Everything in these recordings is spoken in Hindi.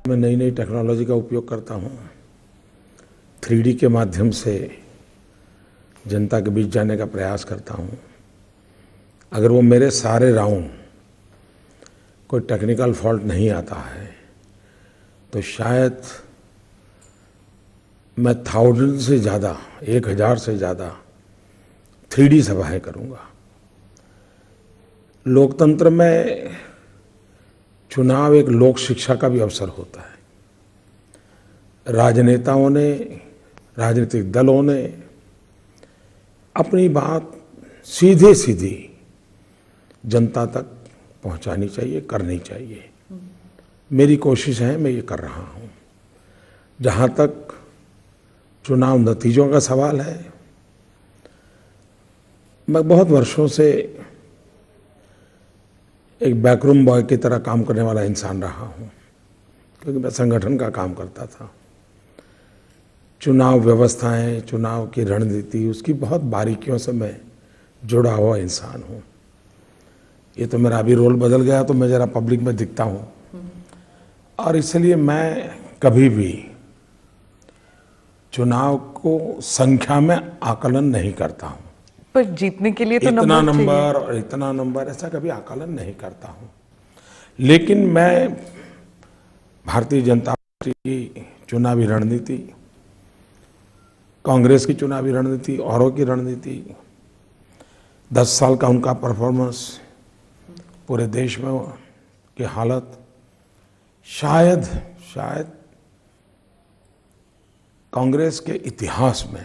मैं नई नई टेक्नोलॉजी का उपयोग करता हूँ। 3D के माध्यम से जनता के बीच जाने का प्रयास करता हूँ। अगर वो मेरे सारे राउंड कोई टेक्निकल फॉल्ट नहीं आता है तो शायद मैं 1000 से ज़्यादा 1000 से ज़्यादा 3D सभाएं करूँगा। लोकतंत्र में चुनाव एक लोक शिक्षा का भी अवसर होता है। राजनेताओं ने, राजनीतिक दलों ने अपनी बात सीधे सीधी जनता तक पहुंचानी चाहिए, करनी चाहिए। मेरी कोशिश है, मैं ये कर रहा हूं। जहां तक चुनाव नतीजों का सवाल है, मैं बहुत वर्षों से एक बैकरूम बॉय की तरह काम करने वाला इंसान रहा हूं, क्योंकि मैं संगठन का काम करता था। चुनाव व्यवस्थाएं, चुनाव की रणनीति, उसकी बहुत बारीकियों से मैं जुड़ा हुआ इंसान हूं। ये तो मेरा अभी रोल बदल गया तो मैं ज़रा पब्लिक में दिखता हूं, और इसलिए मैं कभी भी चुनाव को संख्या में आकलन नहीं करता हूं। पर जीतने के लिए तो इतना नंबर नंबर और इतना नंबर ऐसा कभी आकलन नहीं करता हूं। लेकिन मैं भारतीय जनता पार्टी की चुनावी रणनीति, कांग्रेस की चुनावी रणनीति, औरों की रणनीति, 10 साल का उनका परफॉर्मेंस, पूरे देश में की हालत, शायद कांग्रेस के इतिहास में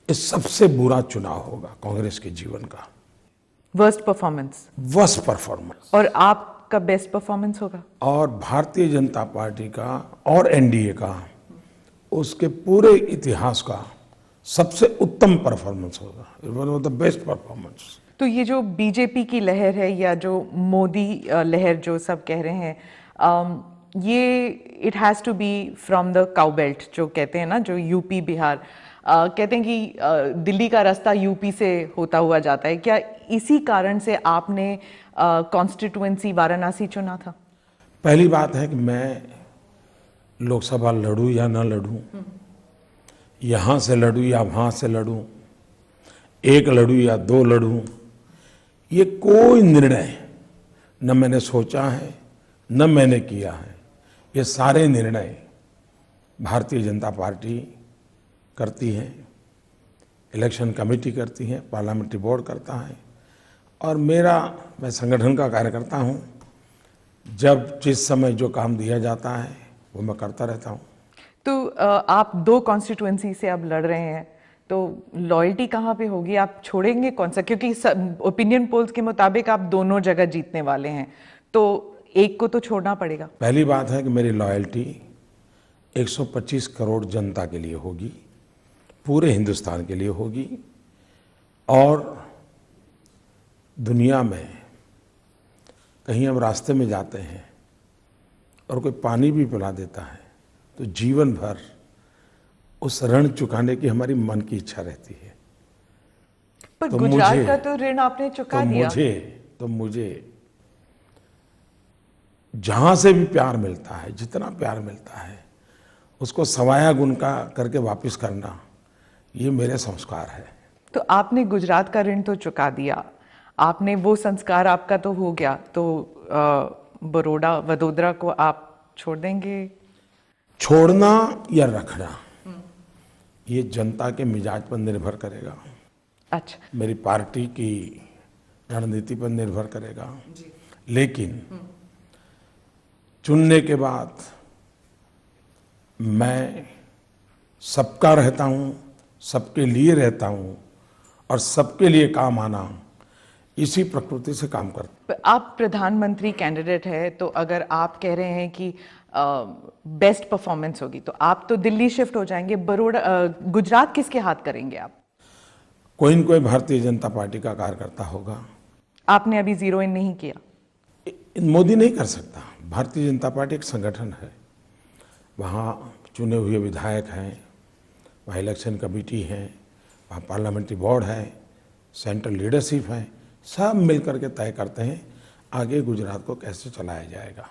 ये सबसे बुरा चुनाव होगा कांग्रेस के जीवन का। वर्स्ट परफॉर्मेंस और आपका बेस्ट परफॉर्मेंस होगा। और भारतीय जनता पार्टी का और एनडीए का उसके पूरे इतिहास का सबसे उत्तम परफॉर्मेंस होगा, one of the best performance. तो ये जो बीजेपी की लहर है या जो मोदी लहर जो सब कह रहे हैं, ये it has to be from the cow belt जो कहते हैं ना, जो यूपी बिहार कहते हैं कि दिल्ली का रास्ता यूपी से होता हुआ जाता है। क्या इसी कारण से आपने कॉन्स्टिट्यूएंसी वाराणसी चुना था? पहली बात है कि मैं लोकसभा लड़ूं या ना लड़ूं, यहाँ से लड़ूं या वहाँ से लड़ूं, एक लड़ूं या 2 लड़ूं, ये कोई निर्णय न मैंने सोचा है न मैंने किया है। ये सारे निर्णय भारतीय जनता पार्टी करती है, इलेक्शन कमेटी करती है, पार्लियामेंट्री बोर्ड करता है, और मैं संगठन का कार्य करता हूँ। जब जिस समय जो काम दिया जाता है वो मैं करता रहता हूँ। तो आप 2 कॉन्स्टिट्यूएंसी से अब लड़ रहे हैं, तो लॉयल्टी कहाँ पे होगी? आप छोड़ेंगे कौन सा? क्योंकि ओपिनियन पोल्स के मुताबिक आप दोनों जगह जीतने वाले हैं, तो एक को तो छोड़ना पड़ेगा। पहली बात है कि मेरी लॉयल्टी 125 करोड़ जनता के लिए होगी, पूरे हिंदुस्तान के लिए होगी। और दुनिया में कहीं हम रास्ते में जाते हैं और कोई पानी भी पिला देता है तो जीवन भर उस ऋण चुकाने की हमारी मन की इच्छा रहती है। पर गुजरात का तो ऋण आपने चुका दिया। मुझे जहां से भी प्यार मिलता है, जितना प्यार मिलता है, उसको सवाया गुण का करके वापस करना, ये मेरे संस्कार है। तो आपने गुजरात का ऋण तो चुका दिया, आपने वो संस्कार आपका तो हो गया, तो बड़ौदा वडोदरा को आप छोड़ देंगे? छोड़ना या रखना ये जनता के मिजाज पर निर्भर करेगा। अच्छा, मेरी पार्टी की रणनीति पर निर्भर करेगा। लेकिन चुनने के बाद मैं सबका रहता हूं, सबके लिए रहता हूं, और सबके लिए काम आना, इसी प्रकृति से काम करता हूं। आप प्रधानमंत्री कैंडिडेट है, तो अगर आप कह रहे हैं कि बेस्ट परफॉर्मेंस होगी, तो आप तो दिल्ली शिफ्ट हो जाएंगे, गुजरात किसके हाथ करेंगे आप? कोई न कोई भारतीय जनता पार्टी का कार्यकर्ता होगा। आपने अभी जीरो इन नहीं किया? मोदी नहीं कर सकता। भारतीय जनता पार्टी एक संगठन है, वहाँ चुने हुए विधायक हैं, वहाँ इलेक्शन कमेटी है, वहाँ पार्लियामेंट्री बोर्ड है, सेंट्रल लीडरशिप है, सब मिलकर के तय करते हैं आगे गुजरात को कैसे चलाया जाएगा।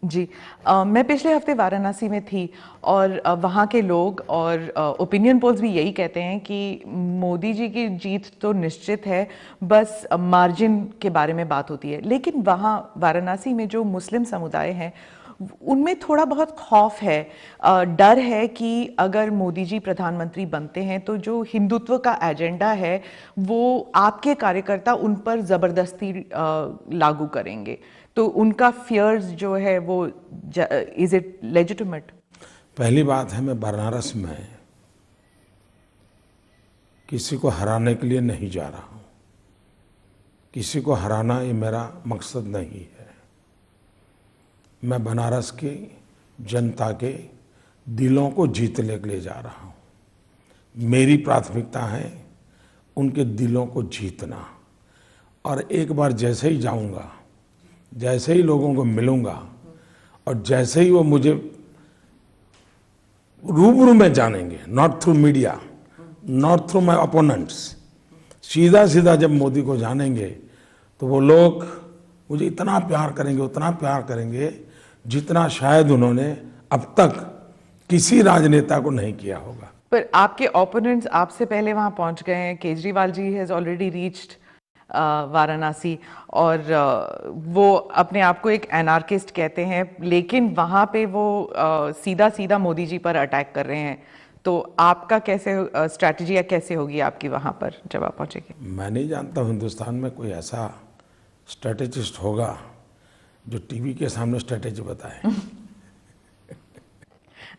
जी मैं पिछले हफ्ते वाराणसी में थी और वहाँ के लोग और ओपिनियन पोल्स भी यही कहते हैं कि मोदी जी की जीत तो निश्चित है, बस मार्जिन के बारे में बात होती है। लेकिन वहाँ वाराणसी में जो मुस्लिम समुदाय हैं उनमें थोड़ा बहुत खौफ है, डर है कि अगर मोदी जी प्रधानमंत्री बनते हैं तो जो हिंदुत्व का एजेंडा है वो आपके कार्यकर्ता उन पर ज़बरदस्ती लागू करेंगे, तो उनका फियर्स जो है वो इज इट लेजिटिमेट? पहली बात है, मैं बनारस में किसी को हराने के लिए नहीं जा रहा हूँ। किसी को हराना ये मेरा मकसद नहीं है। मैं बनारस की जनता के दिलों को जीतने के लिए जा रहा हूँ। मेरी प्राथमिकता है उनके दिलों को जीतना। और एक बार जैसे ही जाऊँगा, जैसे ही लोगों को मिलूँगा और जैसे ही वो मुझे रूबरू में जानेंगे, not through media, not through my opponents, सीधा सीधा जब मोदी को जानेंगे तो वो लोग मुझे इतना प्यार करेंगे, उतना प्यार करेंगे जितना शायद उन्होंने अब तक किसी राजनेता को नहीं किया होगा। पर आपके ओपोनेंट्स आपसे पहले वहां पहुंच गए हैं। Kejriwal ji has already reached Varanasi और वो अपने आप को एक एनार्किस्ट कहते हैं, लेकिन वहां पे वो सीधा सीधा मोदी जी पर अटैक कर रहे हैं। तो आपका कैसे स्ट्रैटेजी या कैसे होगी आपकी वहां पर जब आप पहुंचेंगे? मैं नहीं जानता हिंदुस्तान में कोई ऐसा स्ट्रैटेजिस्ट होगा जो टीवी के सामने स्ट्रैटेजी बताए।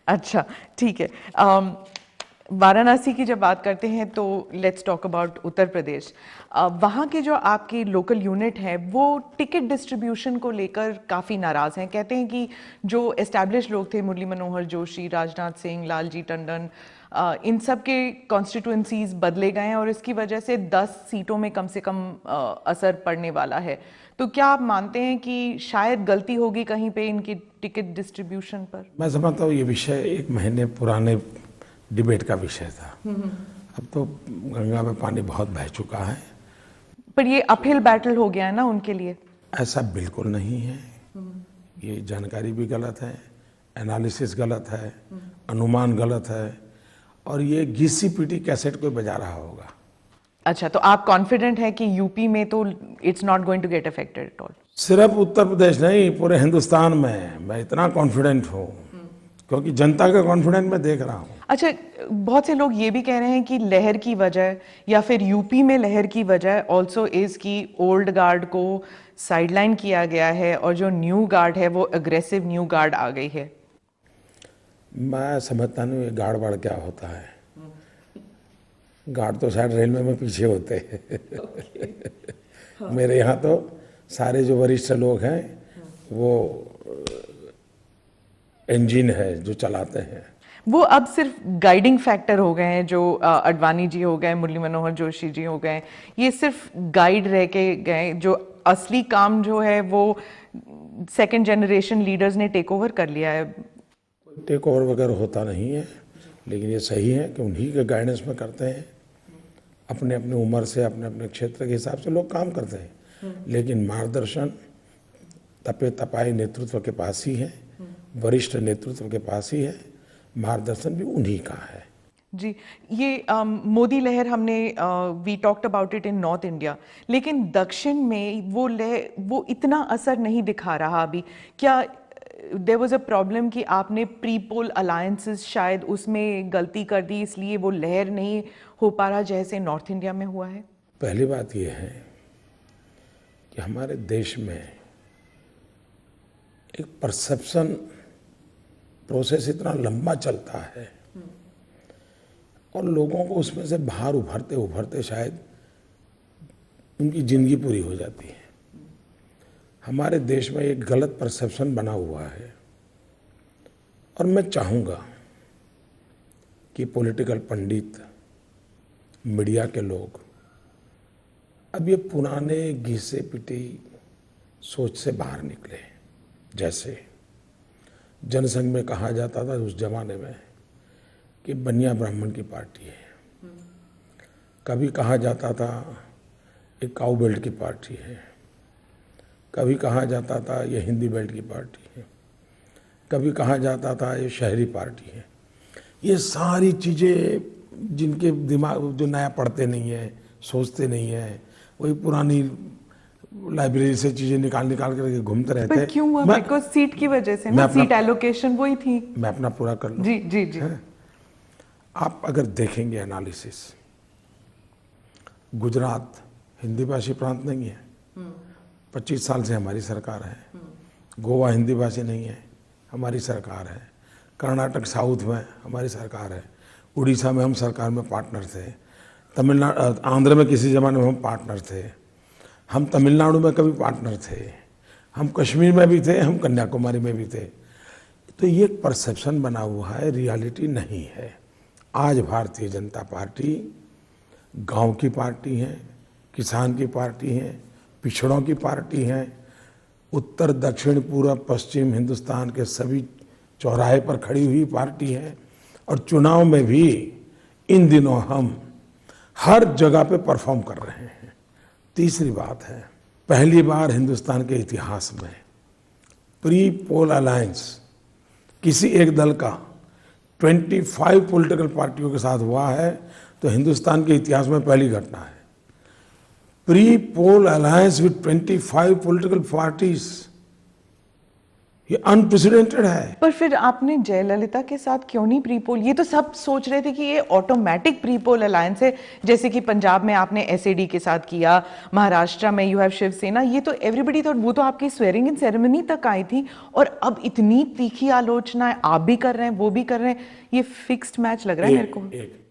अच्छा, ठीक है। वाराणसी की जब बात करते हैं तो let's talk about Uttar Pradesh. वहाँ के जो आपकी लोकल यूनिट है वो टिकट डिस्ट्रीब्यूशन को लेकर काफ़ी नाराज़ हैं। कहते हैं कि जो एस्टैब्लिश लोग थे, मुरली मनोहर जोशी, राजनाथ सिंह, लालजी टंडन, इन सब के कॉन्स्टिट्यूंसीज बदले गए हैं और इसकी वजह से 10 सीटों में कम से कम असर पड़ने वाला है। तो क्या आप मानते हैं कि शायद गलती होगी कहीं पे इनकी टिकट डिस्ट्रीब्यूशन पर? मैं समझता हूँ ये विषय 1 महीने पुराने डिबेट का विषय था। अब तो गंगा में पानी बहुत बह चुका है। पर ये अपहिल बैटल हो गया है ना उनके लिए। ऐसा बिल्कुल नहीं है। ये जानकारी भी गलत है, एनालिसिस गलत है, अनुमान गलत है और ये घिसी पीटी कैसेट कोई बजा रहा होगा। अच्छा, तो आप कॉन्फिडेंट हैं कि यूपी में तो it's not going to get affected at all? सिर्फ उत्तर प्रदेश नहीं, पूरे हिंदुस्तान में मैं इतना कॉन्फिडेंट हूँ क्योंकि जनता का कॉन्फिडेंस मैं देख रहा हूँ। अच्छा, बहुत से लोग ये भी कह रहे हैं कि लहर की वजह या फिर यूपी में लहर की वजह ऑल्सो इज की ओल्ड गार्ड को साइडलाइन किया गया है और जो न्यू गार्ड है वो अग्रेसिव न्यू गार्ड आ गई है। मैं समझता नहीं ये गार्ड वार्ड क्या होता है। गार्ड तो शायद रेलवे में पीछे होते हैं। मेरे यहाँ तो सारे जो वरिष्ठ लोग हैं वो इंजन है जो चलाते हैं। वो अब सिर्फ गाइडिंग फैक्टर हो गए हैं। जो अडवाणी जी हो गए, मुरली मनोहर जोशी जी हो गए, ये सिर्फ गाइड रह के गए। जो असली काम जो है वो सेकंड जनरेशन लीडर्स ने टेक ओवर कर लिया है। टेक ओवर वगैरह होता नहीं है, लेकिन ये सही है कि उन्हीं के गाइडेंस में करते हैं। अपने अपने उम्र से, अपने अपने क्षेत्र के हिसाब से लोग काम करते हैं, लेकिन मार्गदर्शन तपे तपाए नेतृत्व के पास ही है, वरिष्ठ नेतृत्व के पास ही है। मार्गदर्शन भी उन्हीं का है। जी, ये मोदी लहर हमने we talked about it in north India, लेकिन दक्षिण में वो लहर वो इतना असर नहीं दिखा रहा अभी। क्या देयर वाज अ प्रॉब्लम कि आपने प्री पोल अलायंसेस शायद उसमें गलती कर दी, इसलिए वो लहर नहीं हो पा रहा जैसे नॉर्थ इंडिया में हुआ है? पहली बात ये है कि हमारे देश में एक परसेप्शन प्रोसेस इतना लंबा चलता है और लोगों को उसमें से बाहर उभरते उभरते शायद उनकी जिंदगी पूरी हो जाती है। हमारे देश में एक गलत परसेप्शन बना हुआ है और मैं चाहूँगा कि पॉलिटिकल पंडित, मीडिया के लोग अब ये पुराने घिसे पिटी सोच से बाहर निकले। जैसे जनसंघ में कहा जाता था उस जमाने में कि बनिया ब्राह्मण की पार्टी है, कभी कहा जाता था एक काऊ बेल्ट की पार्टी है, कभी कहा जाता था ये हिंदी बेल्ट की पार्टी है। कभी कहा जाता था ये शहरी पार्टी है। ये सारी चीज़ें जिनके दिमाग जो नया पढ़ते नहीं है, सोचते नहीं है, वही पुरानी लाइब्रेरी से चीज़ें निकाल निकाल करके घूमते रहते पर हैं। क्यों हुआ? बिकॉज सीट की वजह से ना, सीट एलोकेशन वही थी। मैं अपना पूरा कर लूँ। जी जी जी। आप अगर देखेंगे एनालिसिस, गुजरात हिंदी भाषी प्रांत नहीं है, 25 साल से हमारी सरकार है। गोवा हिंदी भाषी नहीं है, हमारी सरकार है। कर्नाटक साउथ में हमारी सरकार है। उड़ीसा में हम सरकार में पार्टनर थे। तमिलनाडु आंध्र में किसी ज़माने में हम पार्टनर थे। हम तमिलनाडु में कभी पार्टनर थे। हम कश्मीर में भी थे, हम कन्याकुमारी में भी थे। तो ये एक परसेप्शन बना हुआ है, रियलिटी नहीं है। आज भारतीय जनता पार्टी गांव की पार्टी है, किसान की पार्टी है, पिछड़ों की पार्टी है। उत्तर दक्षिण पूर्व पश्चिम हिंदुस्तान के सभी चौराहे पर खड़ी हुई पार्टी है। और चुनाव में भी इन दिनों हम हर जगह पे परफॉर्म कर रहे हैं। तीसरी बात है, पहली बार हिंदुस्तान के इतिहास में प्री पोल अलायंस किसी एक दल का 25 पॉलिटिकल पार्टियों के साथ हुआ है, तो हिंदुस्तान के इतिहास में पहली घटना है। Pre poll alliance with 25 political parties, ये अनप्रेसिडेंटेड है। पर फिर आपने जयललिता के साथ क्यों नहीं प्रीपोल? ये तो सब सोच रहे थे कि ये ऑटोमेटिक प्रीपोल अलायंस है, जैसे कि पंजाब में आपने एसएडी के साथ किया, महाराष्ट्र में यू हैव शिवसेना। ये तो एवरीबडी थॉट, वो तो आपकी स्वेरिंग इन सेरेमनी तक आई थी। और अब इतनी तीखी आलोचना आप भी कर रहे हैं, वो भी कर रहे हैं। ये फिक्स्ड मैच लग रहा है मेरे को।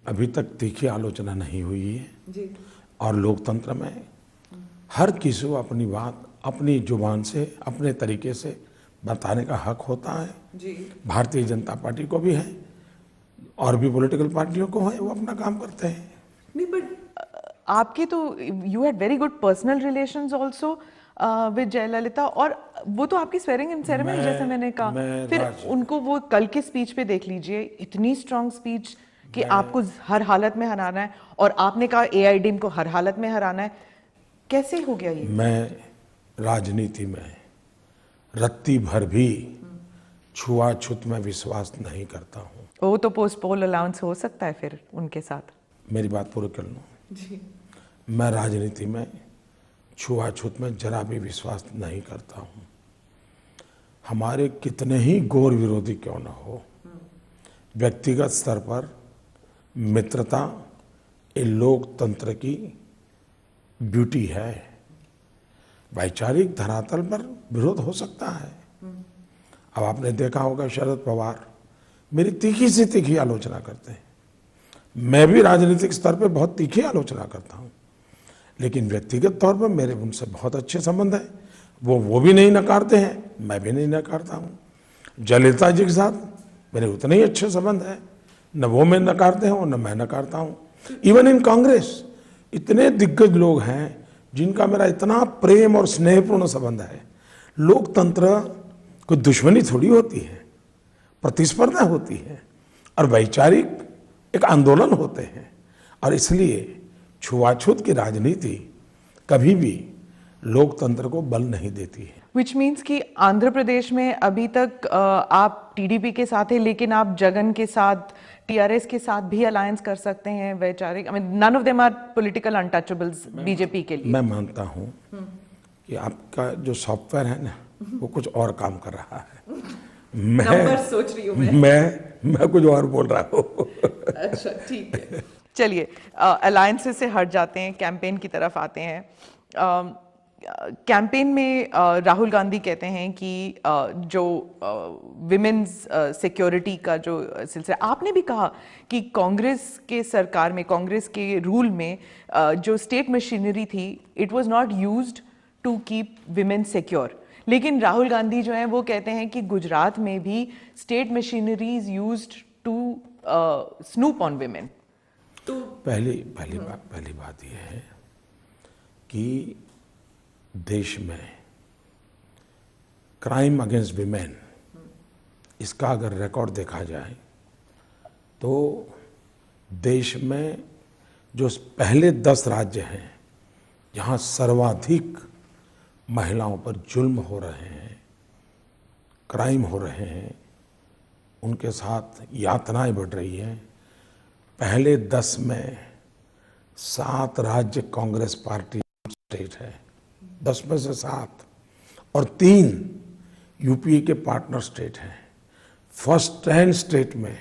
अभी तक तीखी आलोचना नहीं हुई है जी। और लोकतंत्र में हर किसी को अपनी बात अपनी जुबान से, अपने तरीके से बताने का हक होता है। जी। भारतीय जनता पार्टी को भी है और भी पॉलिटिकल पार्टियों को है, वो अपना काम करते हैं। नहीं, बट आपके तो you had very good personal relations also with Jayalalithaa, और वो तो आपकी स्वेरिंग इन सेरेमनी जैसे मैंने कहा। फिर उनको वो कल के स्पीच पे देख लीजिए, इतनी स्ट्रांग स्पीच कि आपको हर हालत में हराना है, और आपने कहा एआईडीएम को हर हालत में हराना है। कैसे हो गया ये? मैं राजनीति में रत्ती भर भी छुआछूत में विश्वास नहीं करता हूँ। वो तो पोस्ट पोल अलाउंस हो सकता है फिर उनके साथ। मेरी बात पूरी कर लूँ। जी। मैं राजनीति में छुआछूत में जरा भी विश्वास नहीं करता हूँ। हमारे कितने ही गौर विरोधी क्यों न हो, व्यक्तिगत स्तर पर मित्रता ये लोकतंत्र की ब्यूटी है। वैचारिक धरातल पर विरोध हो सकता है। अब आपने देखा होगा शरद पवार मेरी तीखी से तीखी आलोचना करते हैं। मैं भी राजनीतिक स्तर पर बहुत तीखी आलोचना करता हूं, लेकिन व्यक्तिगत तौर पर मेरे उनसे बहुत अच्छे संबंध हैं। वो भी नहीं नकारते हैं, मैं भी नहीं नकारता हूं। जयललिता जी के साथ मेरे उतने ही अच्छे संबंध हैं, न वो मैं नकारते हैं और न मैं नकारता हूं। इवन इन कांग्रेस इतने दिग्गज लोग हैं जिनका मेरा इतना प्रेम और स्नेहपूर्ण संबंध है। लोकतंत्र कोई दुश्मनी थोड़ी होती है, प्रतिस्पर्धा होती है और वैचारिक एक आंदोलन होते हैं। और इसलिए छुआछूत की राजनीति कभी भी लोकतंत्र को बल नहीं देती है। विच मीन्स कि आंध्र प्रदेश में अभी तक आप टीडीपी के साथ हैं, लेकिन आप जगन के साथ, टीआरएस के साथ भी अलायंस कर सकते हैं वैचारिक। I mean none of them are political untouchables BJP के लिए। मैं मानता हूं कि आपका जो सॉफ्टवेयर है ना, वो कुछ और काम कर रहा है। मैं सोच रही हूँ मैं कुछ और बोल रहा हूँ। अच्छा, ठीक है। चलिए, अलायंसेस से हट जाते हैं, कैंपेन की तरफ आते हैं। कैंपेन में राहुल गांधी कहते हैं कि जो विमेन्स सिक्योरिटी का जो सिलसिला, आपने भी कहा कि कांग्रेस के सरकार में, कांग्रेस के रूल में जो स्टेट मशीनरी थी, it was not used to keep women secure. लेकिन राहुल गांधी जो हैं वो कहते हैं कि गुजरात में भी state machinery is used to snoop on women. तो पहली बात यह है कि देश में क्राइम अगेंस्ट विमेन, इसका अगर रिकॉर्ड देखा जाए तो देश में जो पहले 10 राज्य हैं जहां सर्वाधिक महिलाओं पर जुल्म हो रहे हैं, क्राइम हो रहे हैं, उनके साथ यातनाएं बढ़ रही हैं। पहले 10 में 7 राज्य कांग्रेस पार्टी स्टेट है, 10 में से 7, और 3 यूपीए के पार्टनर स्टेट हैं। फर्स्ट 10 स्टेट में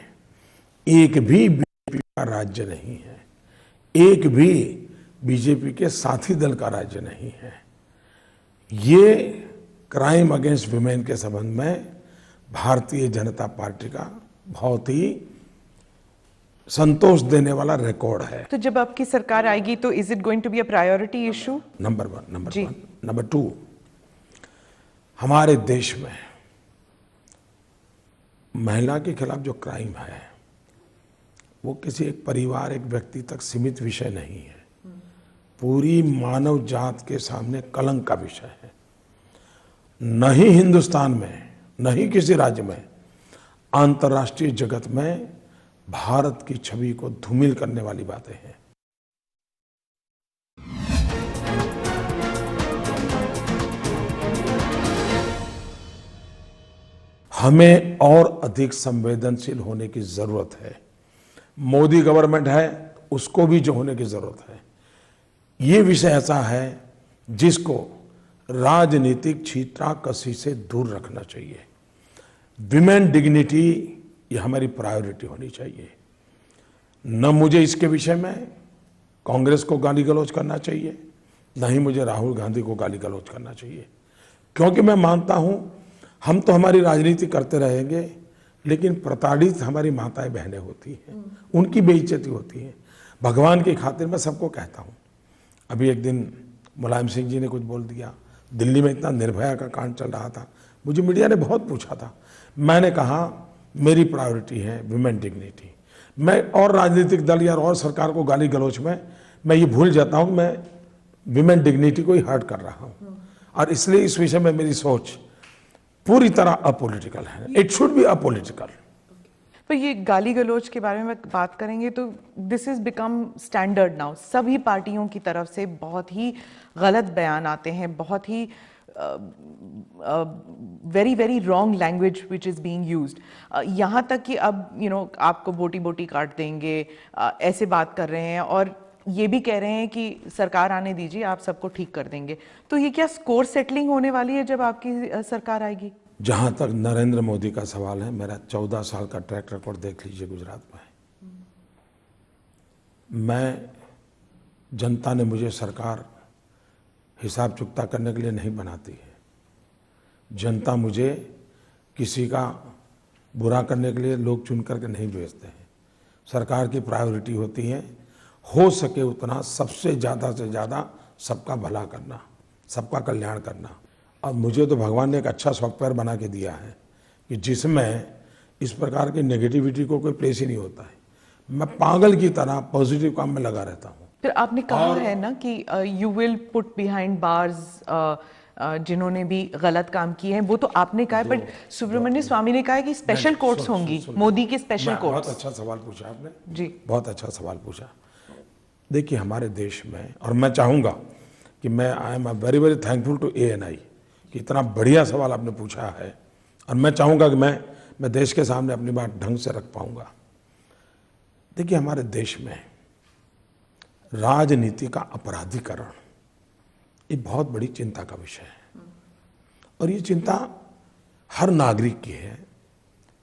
एक भी बीजेपी का राज्य नहीं है, एक भी बीजेपी के साथी दल का राज्य नहीं है। ये क्राइम अगेंस्ट विमेन के संबंध में भारतीय जनता पार्टी का बहुत ही संतोष देने वाला रिकॉर्ड है। तो जब आपकी सरकार आएगी तो is it going to be a priority issue? Number 1। Number 2, हमारे देश में महिला के खिलाफ जो क्राइम है वो किसी एक परिवार, एक व्यक्ति तक सीमित विषय नहीं है, पूरी मानव जात के सामने कलंक का विषय है। न ही हिंदुस्तान में, न ही किसी राज्य में, अंतर्राष्ट्रीय जगत में भारत की छवि को धूमिल करने वाली बातें हैं। हमें और अधिक संवेदनशील होने की जरूरत है। मोदी गवर्नमेंट है, उसको भी जो होने की जरूरत है। ये विषय ऐसा है जिसको राजनीतिक छींतराकसी से दूर रखना चाहिए। विमेन डिग्निटी ये हमारी प्रायोरिटी होनी चाहिए। न मुझे इसके विषय में कांग्रेस को गाली गलौज करना चाहिए, न ही मुझे राहुल गांधी को गाली गलौज करना चाहिए, क्योंकि मैं मानता हूं हम तो हमारी राजनीति करते रहेंगे, लेकिन प्रताड़ित हमारी माताएं बहनें होती हैं, उनकी बेइज्जती होती है। भगवान की खातिर मैं सबको कहता हूं। अभी एक दिन मुलायम सिंह जी ने कुछ बोल दिया, दिल्ली में इतना निर्भया का कांड चल रहा था, मुझे मीडिया ने बहुत पूछा था। मैंने कहा मेरी प्रायोरिटी है विमेन डिग्निटी। मैं और राजनीतिक दल या और सरकार को गाली गलौज में मैं ये भूल जाता हूँ मैं विमेन डिग्निटी को ही हर्ट कर रहा हूँ, और इसलिए इस विषय में मेरी सोच पूरी तरह अपॉलिटिकल है। It should be apolitical. पर ये गाली गलौज के बारे में बात करेंगे तो this is become standard now. सभी पार्टियों की तरफ से बहुत ही गलत बयान आते हैं, बहुत ही very very wrong language which is being used. यहाँ तक कि अब आपको बोटी बोटी काट देंगे, ऐसे बात कर रहे हैं, और ये भी कह रहे हैं कि सरकार आने दीजिए, आप सबको ठीक कर देंगे। तो ये क्या स्कोर सेटलिंग होने वाली है जब आपकी सरकार आएगी? जहां तक नरेंद्र मोदी का सवाल है, मेरा 14 साल का ट्रैक रिकॉर्ड देख लीजिए गुजरात में। मैं जनता ने मुझे सरकार हिसाब चुकता करने के लिए नहीं बनाती है। जनता मुझे किसी का बुरा करने के लिए लोग चुन करके नहीं भेजते हैं। सरकार की प्रायोरिटी होती है हो सके उतना सबसे ज़्यादा से ज़्यादा सबका भला करना, सबका कल्याण करना। और मुझे तो भगवान ने एक अच्छा सॉफ्टवेयर बना के दिया है कि जिसमें इस प्रकार की नेगेटिविटी को कोई प्लेस ही नहीं होता है। मैं पागल की तरह पॉजिटिव काम में लगा रहता हूँ। फिर आपने कहा है ना कि you will put behind bars जिन्होंने भी गलत काम किए हैं, वो तो आपने कहा है, पर सुब्रमण्य स्वामी ने कहा है कि स्पेशल कोर्ट्स होंगी, मोदी के स्पेशल कोर्ट्स। बहुत अच्छा सवाल पूछा आपने जी, बहुत अच्छा सवाल पूछा। देखिए हमारे देश में, और मैं चाहूँगा कि मैं I am very very thankful to ANI कि इतना बढ़िया सवाल आपने पूछा है, और मैं चाहूँगा कि मैं देश के सामने अपनी बात ढंग से रख पाऊँगा। देखिए हमारे देश में राजनीति का अपराधीकरण ये बहुत बड़ी चिंता का विषय है, और ये चिंता हर नागरिक की है,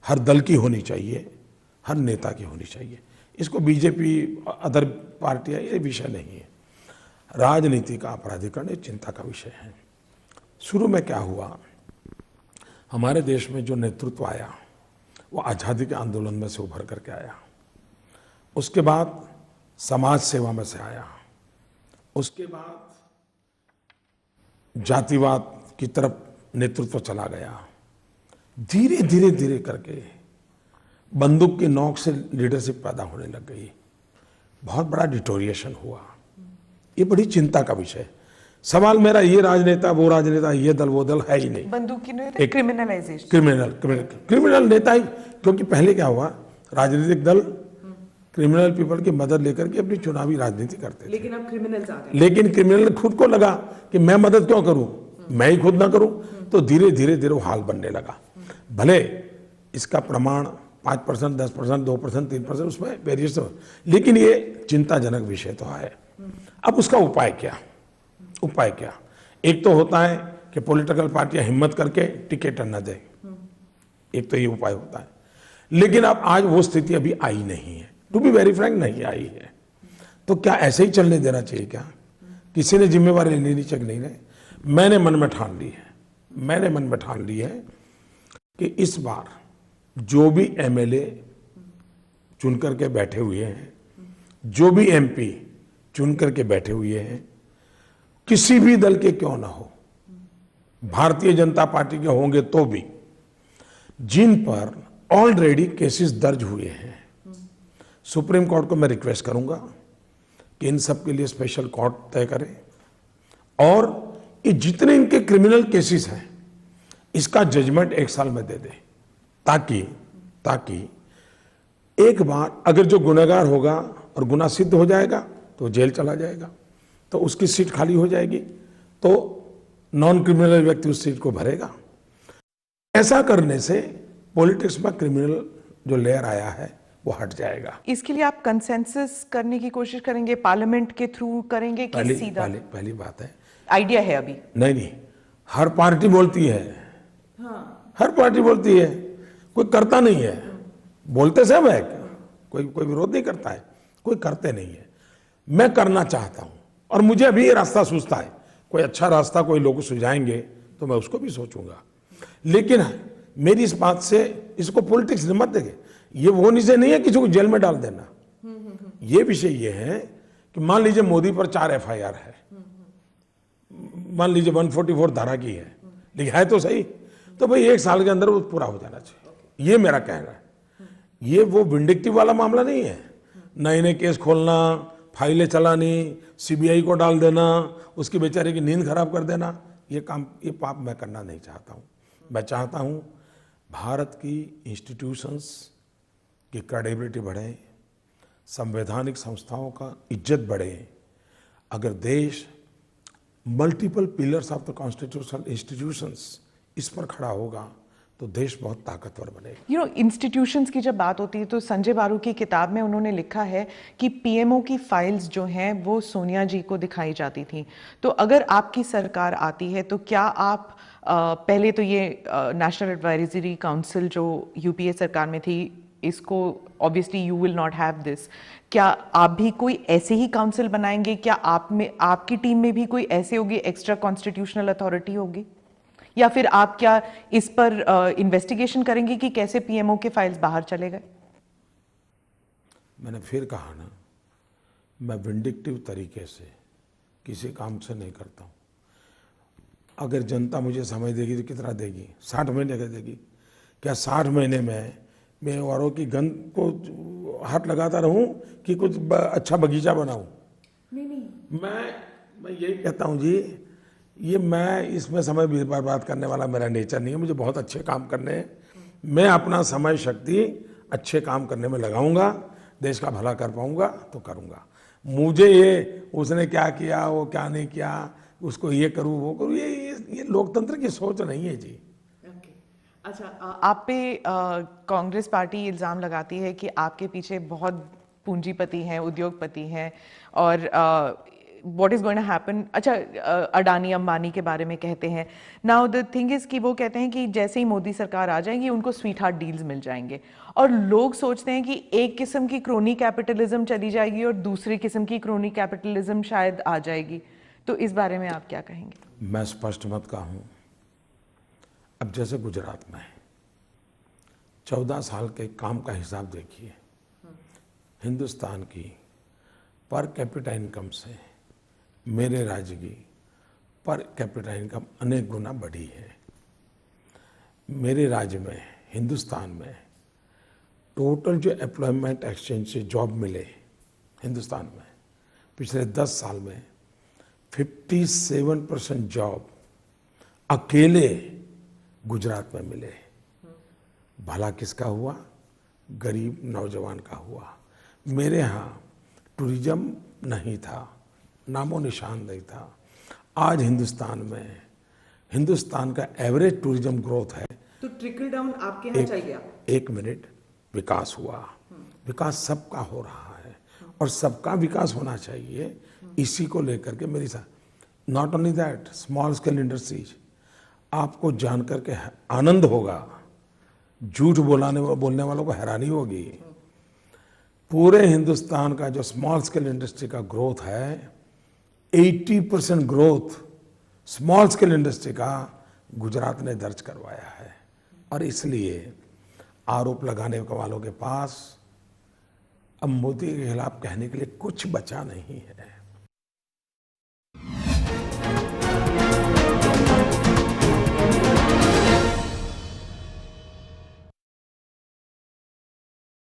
हर दल की होनी चाहिए, हर नेता की होनी चाहिए। इसको बीजेपी अदर पार्टियां ये विषय नहीं है। राजनीति का अपराधीकरण एक चिंता का विषय है। शुरू में क्या हुआ, हमारे देश में जो नेतृत्व आया वो आज़ादी के आंदोलन में से उभर करके आया, उसके बाद समाज सेवा में से आया, उसके बाद जातिवाद की तरफ नेतृत्व चला गया। धीरे धीरे धीरे करके बंदूक की नोक से लीडरशिप पैदा होने लग गई। बहुत बड़ा डिटोरिएशन हुआ। ये बड़ी चिंता का विषय है। सवाल मेरा ये राजनेता वो राजनेता, ये दल वो दल है ही नहीं। बंदूक की नहीं, क्रिमिनलाइजेशन, क्रिमिनल नेता ही, क्योंकि पहले क्या हुआ, राजनीतिक दल क्रिमिनल पीपल की मदद लेकर के अपनी चुनावी राजनीति करते थे। लेकिन अब क्रिमिनल्स आ गए। लेकिन क्रिमिनल खुद को लगा कि मैं मदद क्यों करूं, मैं ही खुद ना करूं, तो धीरे धीरे धीरे वो हाल बनने लगा। भले इसका प्रमाण 5%, 10%, 2%, 3%, उसमें वेरिएशन, लेकिन ये चिंताजनक विषय तो है। अब उसका उपाय क्या? उपाय क्या? एक तो होता है कि पॉलिटिकल पार्टियां हिम्मत करके टिकट न दें, एक तो ये उपाय होता है, लेकिन अब आज वो स्थिति अभी आई नहीं है, टू बी वेरी फ्रैंक नहीं आई है। तो क्या ऐसे ही चलने देना चाहिए क्या? किसी ने जिम्मेवारी लेनी चाहिए नहीं है? मैंने मन में ठान ली है कि इस बार जो भी एमएलए चुन करके बैठे हुए हैं, जो भी एमपी चुन करके बैठे हुए हैं, किसी भी दल के क्यों ना हो, भारतीय जनता पार्टी के होंगे तो भी, जिन पर ऑलरेडी केसेस दर्ज हुए हैं, सुप्रीम कोर्ट को मैं रिक्वेस्ट करूंगा कि इन सब के लिए स्पेशल कोर्ट तय करें और ये जितने इनके क्रिमिनल केसेस हैं इसका जजमेंट 1 साल में दे दे, ताकि एक बार अगर जो गुनहगार होगा और गुनाह सिद्ध हो जाएगा तो जेल चला जाएगा, तो उसकी सीट खाली हो जाएगी, तो नॉन क्रिमिनल व्यक्ति उस सीट को भरेगा। ऐसा करने से पॉलिटिक्स में क्रिमिनल जो लेयर आया है वो हट जाएगा। इसके लिए आप कंसेंसस करने की कोशिश करेंगे, पार्लियामेंट के थ्रू करेंगे कि सीधा? पहली बात है, आइडिया है अभी? नहीं, हर पार्टी बोलती है, हर पार्टी बोलती है, कोई करता नहीं है। बोलते सब है, कोई विरोध नहीं करता है, कोई करते नहीं है। मैं करना चाहता हूं और मुझे अभी ये रास्ता सूझता है, कोई अच्छा रास्ता कोई लोग सुझाएंगे तो मैं उसको भी सोचूंगा, लेकिन मेरी इस बात से इसको पॉलिटिक्स ने मत देंगे। ये वो विषय नहीं है किसी को जेल में डाल देना, ये विषय ये है कि मान लीजिए मोदी पर 4 एफआईआर है, मान लीजिए 144 धारा की है, लेकिन है तो सही, तो भाई 1 साल के अंदर वो पूरा हो जाना चाहिए, ये मेरा कहना है। ये वो विंडिक्टिव वाला मामला नहीं है, नए नए केस खोलना, फाइलें चलानी, सीबीआई को डाल देना, उसकी बेचारे की नींद खराब कर देना, ये पाप मैं करना नहीं चाहता हूँ। मैं चाहता हूँ भारत की इंस्टीट्यूशंस की क्रेडिबिलिटी बढ़े, संवैधानिक संस्थाओं का इज्जत बढ़े। अगर देश multiple pillars of the constitutional institutions इस पर खड़ा होगा तो देश बहुत ताकतवर बनेगा। यू नो, इंस्टीट्यूशंस की जब बात होती है तो संजय बारू की किताब में उन्होंने लिखा है कि पीएमओ की फाइल्स जो हैं वो सोनिया जी को दिखाई जाती थी। तो अगर आपकी सरकार आती है तो क्या आप पहले तो ये नेशनल एडवाइजरी काउंसिल जो यूपीए सरकार में थी, इसको obviously you will not have this, क्या आप भी कोई ऐसे ही काउंसिल बनाएंगे? क्या आप में, आपकी टीम में भी कोई ऐसे होगी, एक्स्ट्रा कॉन्स्टिट्यूशनल अथॉरिटी होगी, या फिर आप क्या इस पर इन्वेस्टिगेशन करेंगे कि कैसे पीएमओ के फाइल्स बाहर चले गए? मैंने फिर कहा ना, मैं विंडिक्टिव तरीके से किसी काम से नहीं करता हूँ। अगर जनता मुझे समय देगी तो कितना देगी? 60 महीने का देगी क्या? 60 महीने में मैं औरों की गंद को हाथ लगाता रहूं कि कुछ अच्छा बगीचा बनाऊं? नहीं, मैं यही कहता हूं जी, ये मैं इसमें समय बर्बाद करने वाला मेरा नेचर नहीं है। मुझे बहुत अच्छे काम करने हैं, मैं अपना समय शक्ति अच्छे काम करने में लगाऊंगा, देश का भला कर पाऊंगा तो करूंगा। मुझे ये उसने क्या किया, वो क्या नहीं किया, उसको ये करूं वो करूं, ये लोकतंत्र की सोच नहीं है जी। अच्छा, आप पे कांग्रेस पार्टी इल्ज़ाम लगाती है कि आपके पीछे बहुत पूंजीपति हैं, उद्योगपति हैं, और what is going to happen. अच्छा, अडानी अंबानी के बारे में कहते हैं। नाउ द थिंग इज कि वो कहते हैं कि जैसे ही मोदी सरकार आ जाएगी उनको स्वीट हार्ट डील्स मिल जाएंगे, और लोग सोचते हैं कि एक किस्म की क्रोनी कैपिटलिज्म चली जाएगी और दूसरी किस्म की क्रोनी कैपिटलिज्म शायद आ जाएगी। तो इस बारे में आप क्या कहेंगे? मैं स्पष्ट मत कहूँ। अब जैसे गुजरात में 14 साल के काम का हिसाब देखिए, हिंदुस्तान की पर कैपिटा इनकम से मेरे राज्य की पर कैपिटा इनकम अनेक गुना बढ़ी है। मेरे राज्य में, हिंदुस्तान में टोटल जो एम्प्लॉयमेंट एक्सचेंज से जॉब मिले हिंदुस्तान में पिछले 10 साल में 57% जॉब अकेले गुजरात में मिले। भला किसका हुआ? गरीब नौजवान का हुआ। मेरे यहाँ टूरिज्म नहीं था, नामो निशान नहीं था। आज हिंदुस्तान में, हिंदुस्तान का एवरेज टूरिज्म ग्रोथ है। तो ट्रिकल डाउन आपके यहाँ चल गया? एक मिनट, विकास हुआ। विकास सबका हो रहा है और सबका विकास होना चाहिए, इसी को लेकर के मेरी not only that, small scale industries, आपको जानकर के आनंद होगा, झूठ बोलने वालों को हैरानी होगी। पूरे हिंदुस्तान का जो स्मॉल स्केल इंडस्ट्री का ग्रोथ है, 80% ग्रोथ स्मॉल स्केल इंडस्ट्री का गुजरात ने दर्ज करवाया है। और इसलिए आरोप लगाने वालों के पास अब मोदी के खिलाफ कहने के लिए कुछ बचा नहीं है।